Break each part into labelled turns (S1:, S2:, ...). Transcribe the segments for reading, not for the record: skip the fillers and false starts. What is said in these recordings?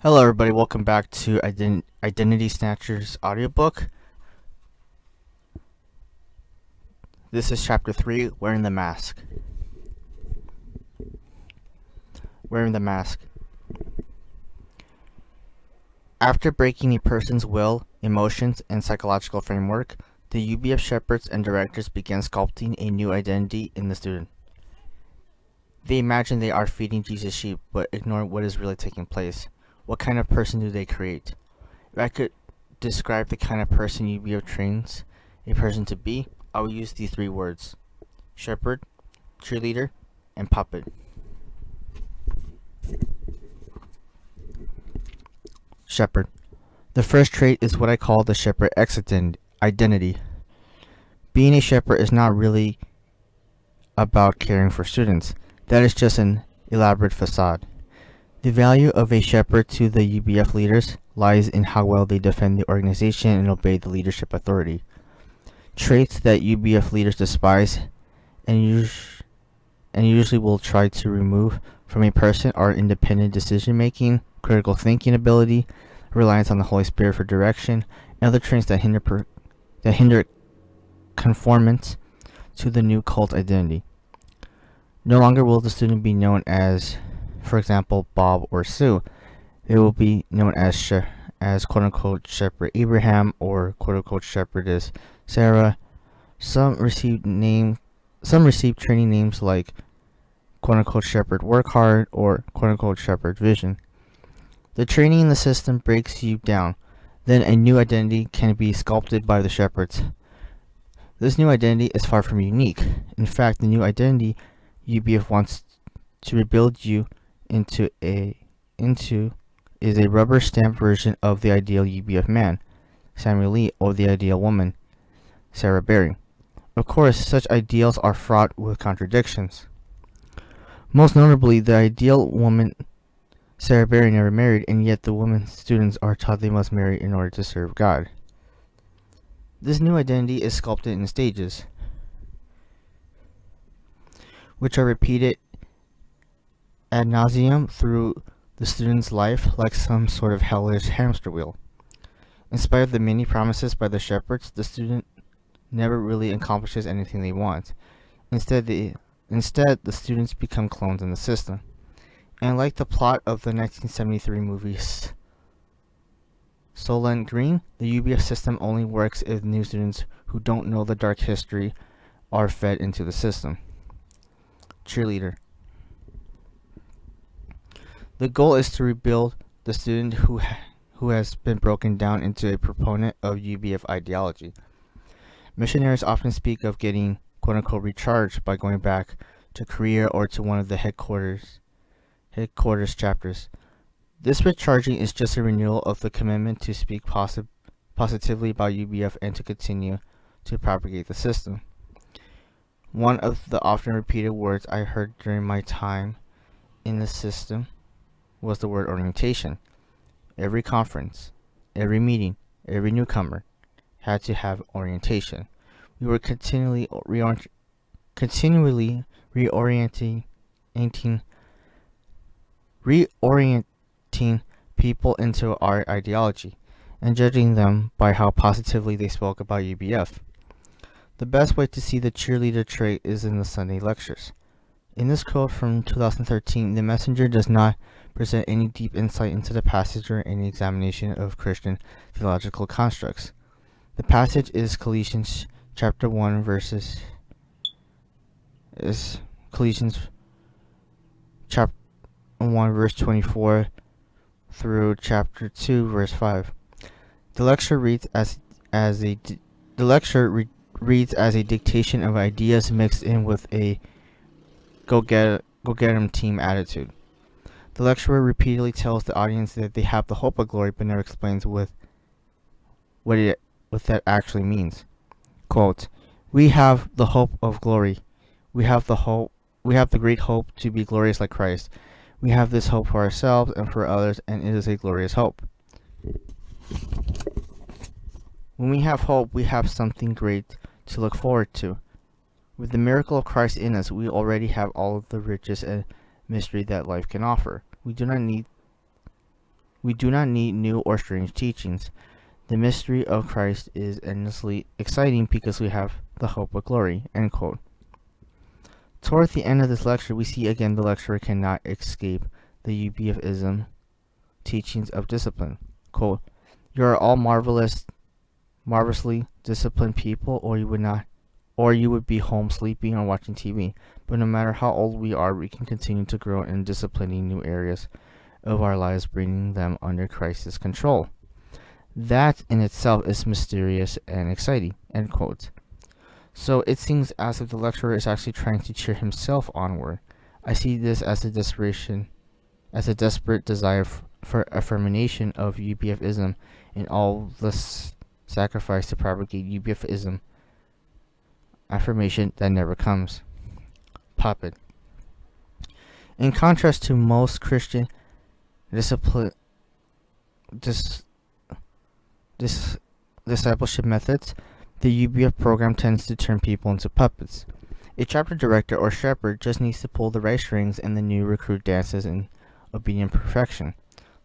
S1: Hello, everybody. Welcome back to Identity Snatchers audiobook. This is Chapter 3, Wearing the Mask. Wearing the Mask. After breaking a person's will, emotions, and psychological framework, the UBF shepherds and directors begin sculpting a new identity in the student. They imagine they are feeding Jesus sheep, but ignore what is really taking place. What kind of person do they create? If I could describe the kind of person UBF trains a person to be, I will use these three words: shepherd, cheerleader, and puppet. Shepherd. The first trait is what I call the shepherd X identity. Being a shepherd is not really about caring for students. That is just an elaborate facade. The value of a shepherd to the UBF leaders lies in how well they defend the organization and obey the leadership authority. Traits that UBF leaders despise and usually will try to remove from a person are independent decision making, critical thinking ability, reliance on the Holy Spirit for direction, and other traits that hinder conformance to the new cult identity. No longer will the student be known as, for example, Bob or Sue. They will be known as quote-unquote Shepherd Abraham or quote-unquote Shepherdess Sarah. Some receive training names like quote-unquote Shepherd Work Hard or quote-unquote Shepherd Vision. The training in the system breaks you down. Then a new identity can be sculpted by the shepherds. This new identity is far from unique. In fact, the new identity UBF wants to rebuild you into is a rubber stamp version of the ideal UBF man, Samuel Lee, or the ideal woman, Sarah Berry. Of course, such ideals are fraught with contradictions. Most notably, the ideal woman, Sarah Berry, never married, and yet the women students are taught they must marry in order to serve God. This new identity is sculpted in stages, which are repeated ad nauseum through the student's life like some sort of hellish hamster wheel. In spite of the many promises by the shepherds, the student never really accomplishes anything they want. Instead, the students become clones in the system. And like the plot of the 1973 movie Soylent Green, the UBF system only works if new students who don't know the dark history are fed into the system. Cheerleader. The goal is to rebuild the student who has been broken down into a proponent of UBF ideology. Missionaries often speak of getting quote-unquote recharged by going back to Korea or to one of the headquarters chapters. This recharging is just a renewal of the commitment to speak positively about UBF and to continue to propagate the system. One of the often repeated words I heard during my time in the system was the word orientation. Every conference, every meeting, every newcomer had to have orientation. We were continually reorienting people into our ideology and judging them by how positively they spoke about UBF. The best way to see the cheerleader trait is in the Sunday lectures. In this quote from 2013, the messenger does not present any deep insight into the passage or any examination of Christian theological constructs. The passage is Colossians chapter 1 Colossians chapter 1 verse 24 through chapter 2 verse 5. The lecture reads as a dictation of ideas mixed in with a go get 'em team attitude. The lecturer repeatedly tells the audience that they have the hope of glory, but never explains what that actually means. Quote, "We have the hope of glory. We have the great hope to be glorious like Christ. We have this hope for ourselves and for others, and it is a glorious hope." When we have hope, we have something great to look forward to. With the miracle of Christ in us, we already have all of the riches and mystery that life can offer. We do not need We do not need new or strange teachings. The mystery of Christ is endlessly exciting because we have the hope of glory. End quote. Toward the end of this lecture, we see again the lecturer cannot escape the UBFism teachings of discipline. Quote, "You are all marvelously disciplined people, or you would be home sleeping or watching TV. But no matter how old we are, we can continue to grow in disciplining new areas of our lives, bringing them under Christ's control. That in itself is mysterious and exciting." End quote. So it seems as if the lecturer is actually trying to cheer himself onward. I see this as a desperate desire for affirmation of UBFism and all the sacrifice to propagate UBFism affirmation that never comes. Puppet. In contrast to most Christian discipleship methods, the UBF program tends to turn people into puppets. A chapter director or shepherd just needs to pull the right strings and the new recruit dances in obedient perfection.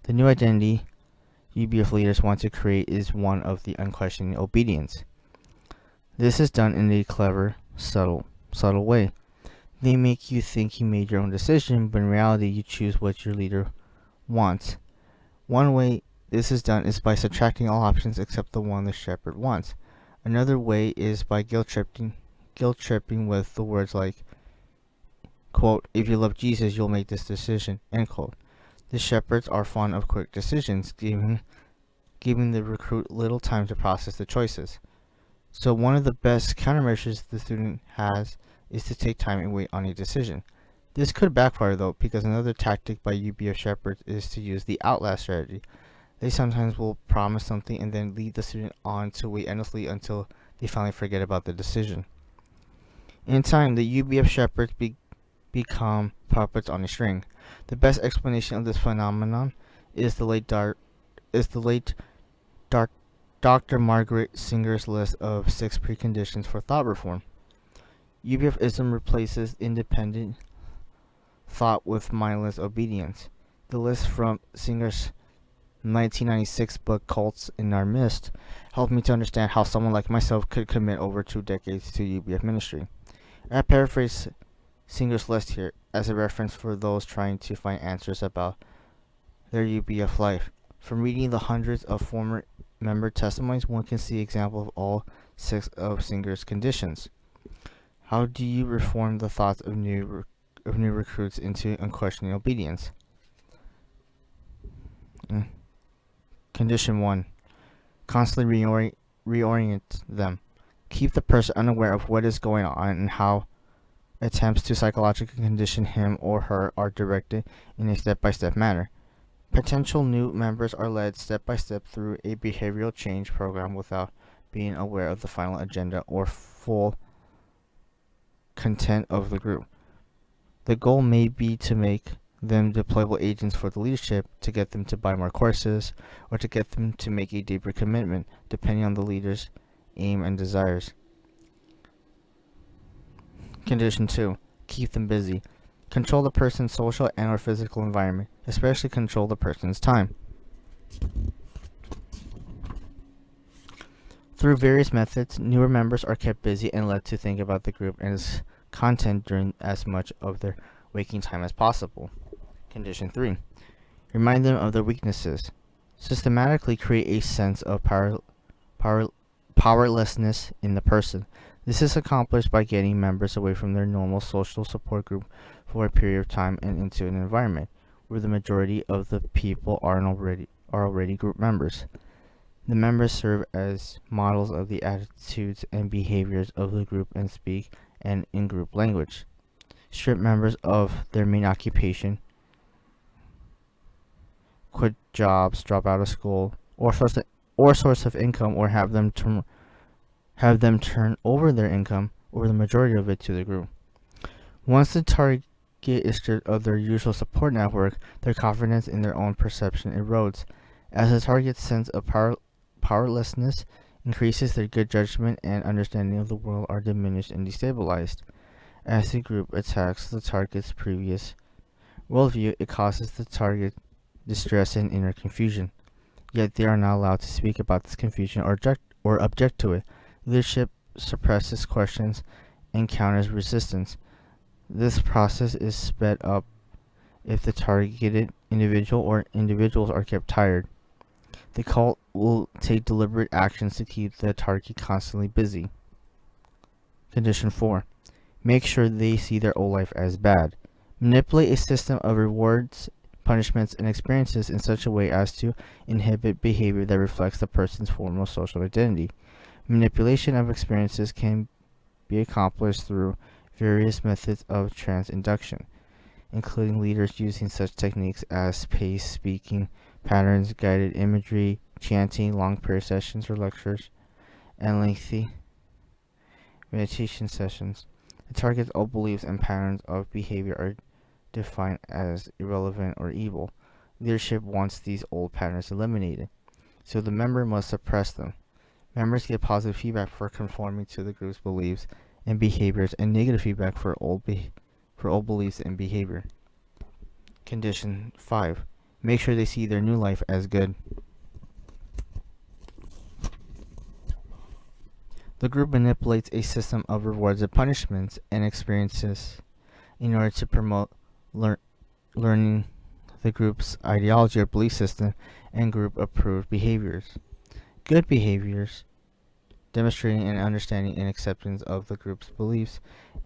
S1: The new identity UBF leaders want to create is one of the unquestioning obedience. This is done in a clever, subtle way. They make you think you made your own decision, but in reality you choose what your leader wants. One way this is done is by subtracting all options except the one the shepherd wants. Another way is by guilt tripping with the words like, quote, "If you love Jesus, you'll make this decision," end quote. The shepherds are fond of quick decisions, giving the recruit little time to process the choices. So one of the best countermeasures the student has is to take time and wait on a decision. This could backfire though, because another tactic by UBF shepherds is to use the outlast strategy. They sometimes will promise something and then lead the student on to wait endlessly until they finally forget about the decision. In time, the UBF shepherds become puppets on a string. The best explanation of this phenomenon is the late Dr. Margaret Singer's list of 6 preconditions for thought reform. UBFism replaces independent thought with mindless obedience. The list from Singer's 1996 book Cults in Our Midst helped me to understand how someone like myself could commit over 2 decades to UBF ministry. I paraphrase Singer's list here as a reference for those trying to find answers about their UBF life. From reading the hundreds of former member testimonies, one can see examples of all 6 of Singer's conditions. How do you reform the thoughts of new recruits into unquestioning obedience? Condition 1. Constantly reorient them. Keep the person unaware of what is going on and how attempts to psychologically condition him or her are directed in a step-by-step manner. Potential new members are led step-by-step through a behavioral change program without being aware of the final agenda or full content of the group. The goal may be to make them deployable agents for the leadership, to get them to buy more courses, or to get them to make a deeper commitment, depending on the leader's aim and desires. Condition 2. Keep them busy. Control the person's social and or physical environment, especially control the person's time. Through various methods, newer members are kept busy and led to think about the group and its content during as much of their waking time as possible. Condition 3. Remind them of their weaknesses. Systematically create a sense of powerlessness in the person. This is accomplished by getting members away from their normal social support group for a period of time and into an environment where the majority of the people are already group members. The members serve as models of the attitudes and behaviors of the group and speak an in-group language. Strip members of their main occupation, quit jobs, drop out of school, or source of income, or have them turn over their income or the majority of it to the group. Once the target is stripped of their usual support network, their confidence in their own perception erodes. As the target's sense of powerlessness increases, their good judgment and understanding of the world are diminished and destabilized. As the group attacks the target's previous worldview, it causes the target distress, and inner confusion. Yet they are not allowed to speak about this confusion or object to it. Leadership suppresses questions and counters resistance. This process is sped up if the targeted individual or individuals are kept tired. The cult will take deliberate actions to keep the target constantly busy. Condition 4. Make sure they see their old life as bad. Manipulate a system of rewards, punishments, and experiences in such a way as to inhibit behavior that reflects the person's former social identity. Manipulation of experiences can be accomplished through various methods of trance induction, including leaders using such techniques as paced speaking patterns, guided imagery, chanting, long prayer sessions or lectures, and lengthy meditation sessions. The target's old beliefs and patterns of behavior are defined as irrelevant or evil. Leadership wants these old patterns eliminated, so the member must suppress them. Members get positive feedback for conforming to the group's beliefs and behaviors, and negative feedback for old beliefs and behavior. Condition 5. Make sure they see their new life as good. The group manipulates a system of rewards and punishments and experiences in order to promote learning the group's ideology or belief system and group-approved behaviors. Good behaviors, demonstrating an understanding and acceptance of the group's beliefs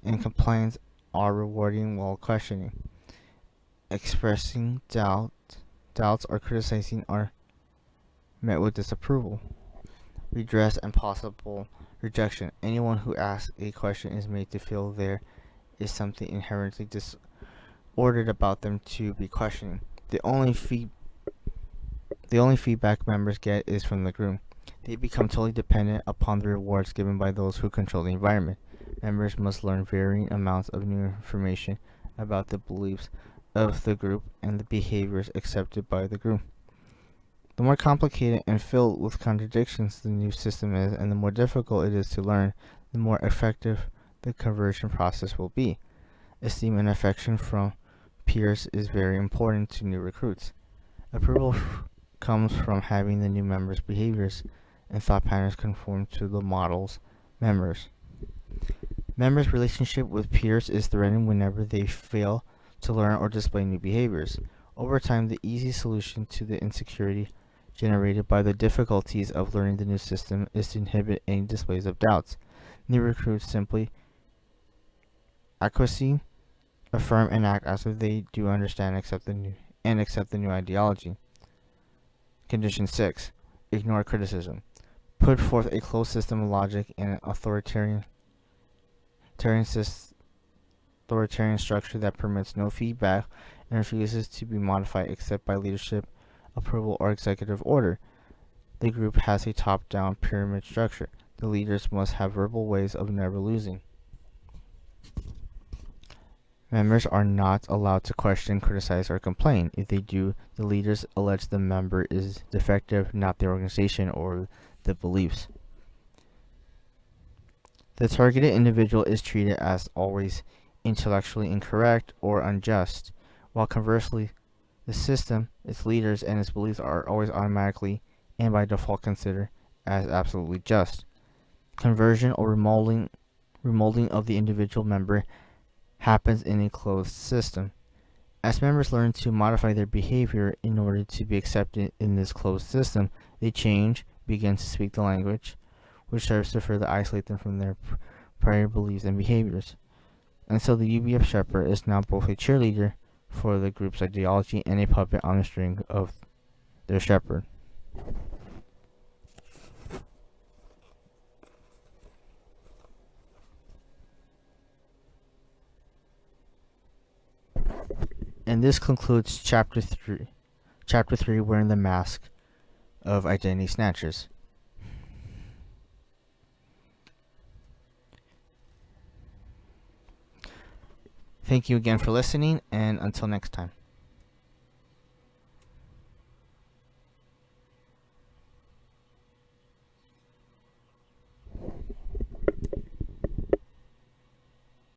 S1: and compliance, are rewarding while questioning. Expressing doubts or criticizing are met with disapproval, redress, and possible rejection. Anyone who asks a question is made to feel there is something inherently disordered about them to be questioning. The only feedback members get is from the group. They become totally dependent upon the rewards given by those who control the environment. Members must learn varying amounts of new information about the beliefs of the group and the behaviors accepted by the group. The more complicated and filled with contradictions the new system is, and the more difficult it is to learn, the more effective the conversion process will be. Esteem and affection from peers is very important to new recruits. Approval comes from having the new members' behaviors and thought patterns conform to the model's members. Members' relationship with peers is threatened whenever they fail to learn or display new behaviors. Over time, the easy solution to the insecurity generated by the difficulties of learning the new system is to inhibit any displays of doubts. New recruits simply acquiesce, affirm, and act as if they do understand accept the new ideology. Condition 6. Ignore criticism. Put forth a closed system of logic and an authoritarian structure that permits no feedback and refuses to be modified except by leadership, approval, or executive order. The group has a top-down pyramid structure. The leaders must have verbal ways of never losing. Members are not allowed to question, criticize, or complain. If they do, the leaders allege the member is defective, not the organization or the beliefs. The targeted individual is treated as always intellectually incorrect or unjust, while conversely, the system, its leaders, and its beliefs are always automatically and by default considered as absolutely just. Conversion or remolding of the individual member happens in a closed system. As members learn to modify their behavior in order to be accepted in this closed system, they change, begin to speak the language, which serves to further isolate them from their prior beliefs and behaviors. And so the UBF shepherd is now both a cheerleader for the group's ideology and a puppet on the string of their shepherd. And this concludes Chapter 3, Wearing the Mask of Identity Snatchers. Thank you again for listening, and until next time.